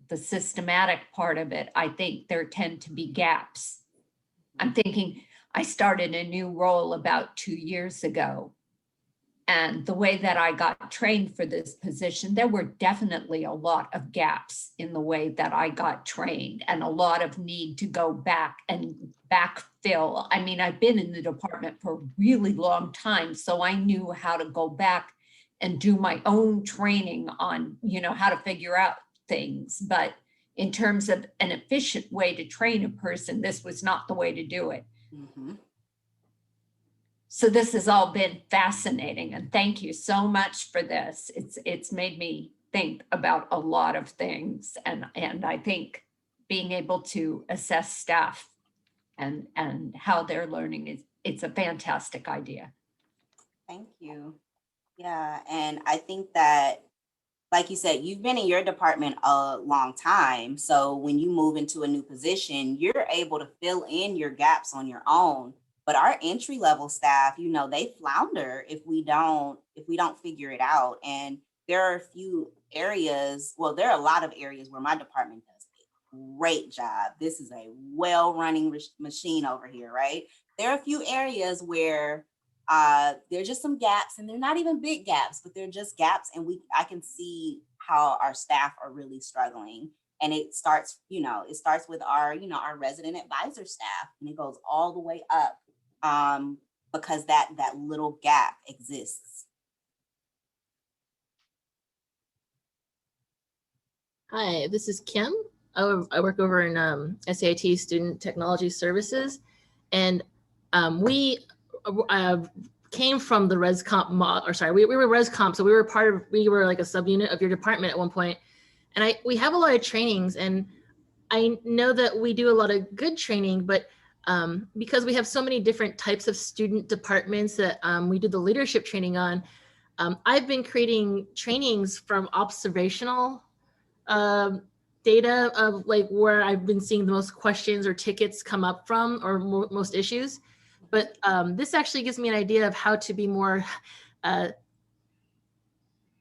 the systematic part of it, I think there tend to be gaps. I'm thinking, I started a new role about 2 years ago. And the way that I got trained for this position, there were definitely a lot of gaps in the way that I got trained, and a lot of need to go back and backfill. I mean, I've been in the department for a really long time, so I knew how to go back and do my own training on, how to figure out things. But in terms of an efficient way to train a person, this was not the way to do it. Mm-hmm. So this has all been fascinating, and thank you so much for this. It's made me think about a lot of things, and I think being able to assess staff and how they're learning it's a fantastic idea. Thank you. Yeah, and I think that, like you said, you've been in your department a long time. So when you move into a new position, you're able to fill in your gaps on your own. But our entry level staff, they flounder if we don't figure it out. And there are a few areas, well, there are a lot of areas where my department does a great job. This is a well-running machine over here, right? There are a few areas where there's just some gaps, and they're not even big gaps, but they're just gaps. And I can see how our staff are really struggling. And it starts with our resident advisor staff, and it goes all the way up. Because that little gap exists. Hi, this is Kim. I work over in SAIT Student Technology Services, and we came from the ResComp model, or sorry, we were ResComp, so we were like a subunit of your department at one point, and we have a lot of trainings, and I know that we do a lot of good training, but because we have so many different types of student departments that we do the leadership training on, I've been creating trainings from observational data of like where I've been seeing the most questions or tickets come up from, or most issues. But this actually gives me an idea of how to be more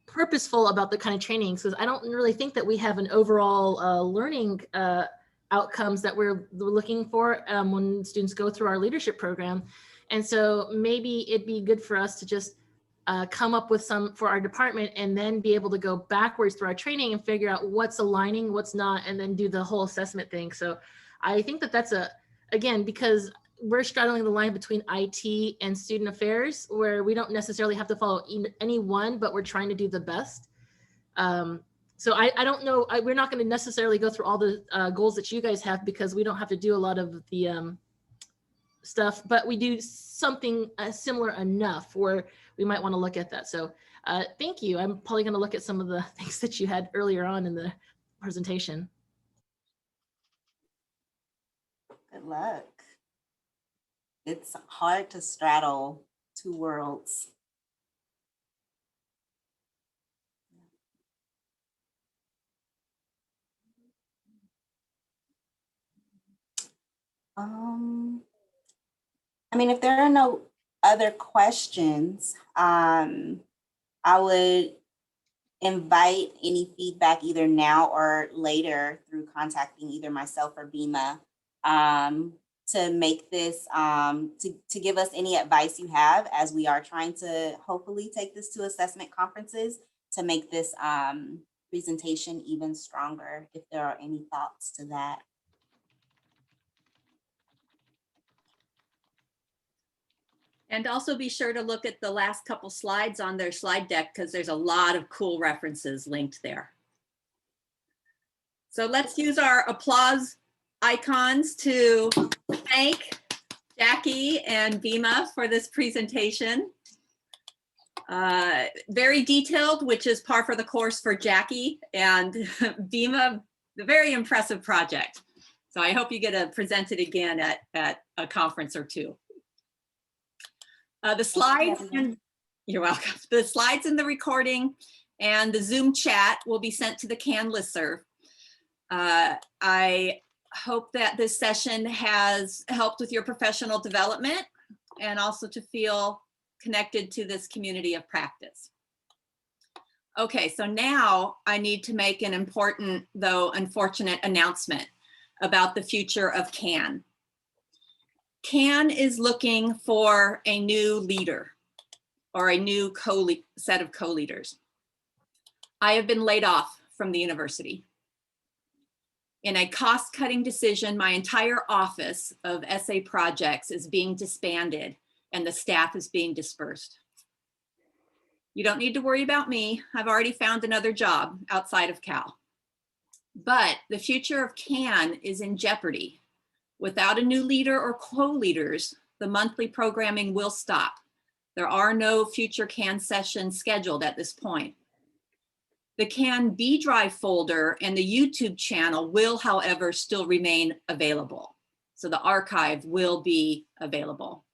purposeful about the kind of trainings, because I don't really think that we have an overall learning outcomes that we're looking for when students go through our leadership program. And so maybe it'd be good for us to just come up with some for our department, and then be able to go backwards through our training and figure out what's aligning, what's not, and then do the whole assessment thing. So I think that that's again, because we're straddling the line between IT and student affairs, where we don't necessarily have to follow any one, but we're trying to do the best. So I don't know, we're not going to necessarily go through all the goals that you guys have because we don't have to do a lot of the stuff, but we do something similar enough where we might want to look at that. So thank you. I'm probably going to look at some of the things that you had earlier on in the presentation. Good luck. It's hard to straddle two worlds. I mean, if there are no other questions, I would invite any feedback either now or later through contacting either myself or Bema to make this, to give us any advice you have as we are trying to hopefully take this to assessment conferences to make this presentation even stronger, if there are any thoughts to that. And also be sure to look at the last couple slides on their slide deck because there's a lot of cool references linked there. So let's use our applause icons to thank Jackie and Bema for this presentation. Very detailed, which is par for the course for Jackie, and Bema, the very impressive project. So I hope you get to present it again at a conference or two. The slides, and you're welcome. The slides in the recording and the Zoom chat will be sent to the CAN listserv. I hope that this session has helped with your professional development and also to feel connected to this community of practice. Okay, so now I need to make an important, though unfortunate, announcement about the future of CAN. CAN is looking for a new leader or a new set of co-leaders. I have been laid off from the university. In a cost-cutting decision, my entire office of essay projects is being disbanded and the staff is being dispersed. You don't need to worry about me. I've already found another job outside of Cal. But the future of CAN is in jeopardy. Without a new leader or co-leaders, the monthly programming will stop. There are no future CAN sessions scheduled at this point. The CAN B drive folder and the YouTube channel will, however, still remain available. So the archive will be available.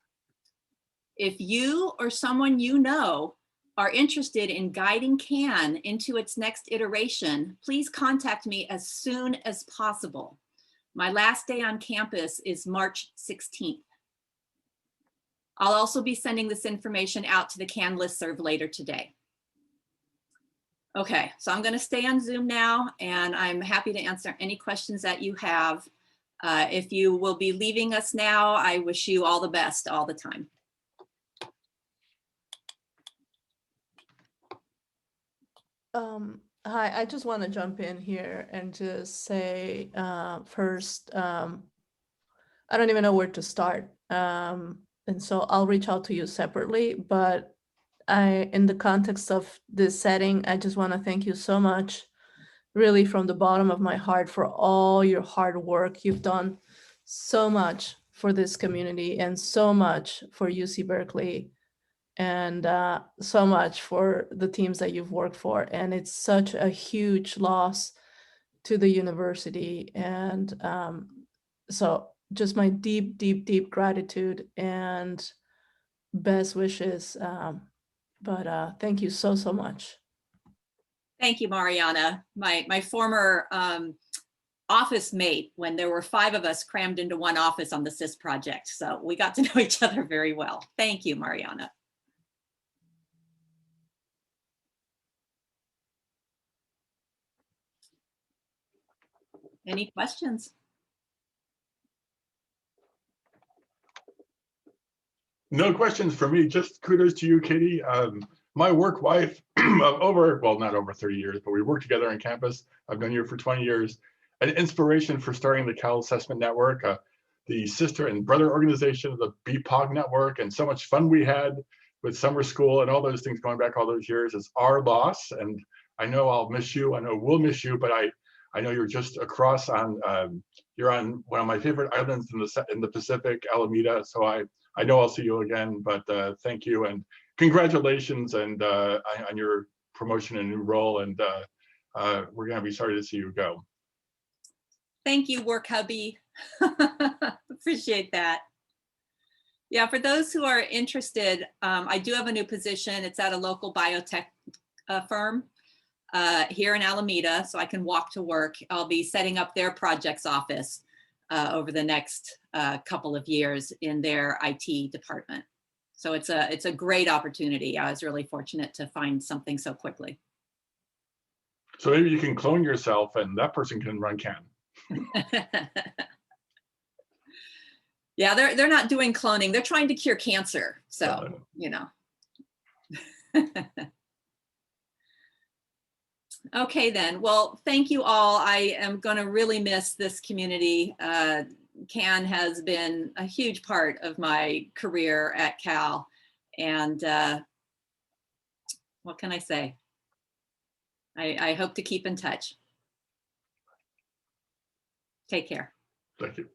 If you or someone you know are interested in guiding CAN into its next iteration, please contact me as soon as possible. My last day on campus is March 16th. I'll also be sending this information out to the CAN listserv later today. Okay, so I'm going to stay on Zoom now, and I'm happy to answer any questions that you have. If you will be leaving us now, I wish you all the best all the time. Hi, I just want to jump in here and just say first, I don't even know where to start. And so I'll reach out to you separately, but in the context of this setting, I just want to thank you so much, really from the bottom of my heart, for all your hard work. You've done so much for this community and so much for UC Berkeley. And so much for the teams that you've worked for. And it's such a huge loss to the university. And so just my deep, deep, deep gratitude and best wishes. But thank you so, so much. Thank you, Mariana. My former office mate, when there were 5 of us crammed into one office on the CIS project. So we got to know each other very well. Thank you, Mariana. Any questions? No questions for me, just kudos to you, Katie. My work wife of not over 30 years, but we worked together on campus. I've known you for 20 years. An inspiration for starting the Cal Assessment Network, the sister and brother organization of the BPOG Network, and so much fun we had with summer school and all those things going back all those years is our loss. And I know I'll miss you. I know we'll miss you, but I know you're just across on, you're on one of my favorite islands in the Pacific, Alameda. So I know I'll see you again, but thank you and congratulations and on your promotion and new role. And we're gonna be sorry to see you go. Thank you, work hubby. Appreciate that. Yeah, for those who are interested, I do have a new position. It's at a local biotech firm here in Alameda, so I can walk to work. I'll be setting up their projects office over the next couple of years in their IT department. So it's a great opportunity. I was really fortunate to find something so quickly. So maybe you can clone yourself and that person can run CAN. Yeah, they're not doing cloning. They're trying to cure cancer. So, you know. Okay, then. Well, thank you all. I am going to really miss this community. CAN has been a huge part of my career at Cal. And what can I say? I hope to keep in touch. Take care. Thank you.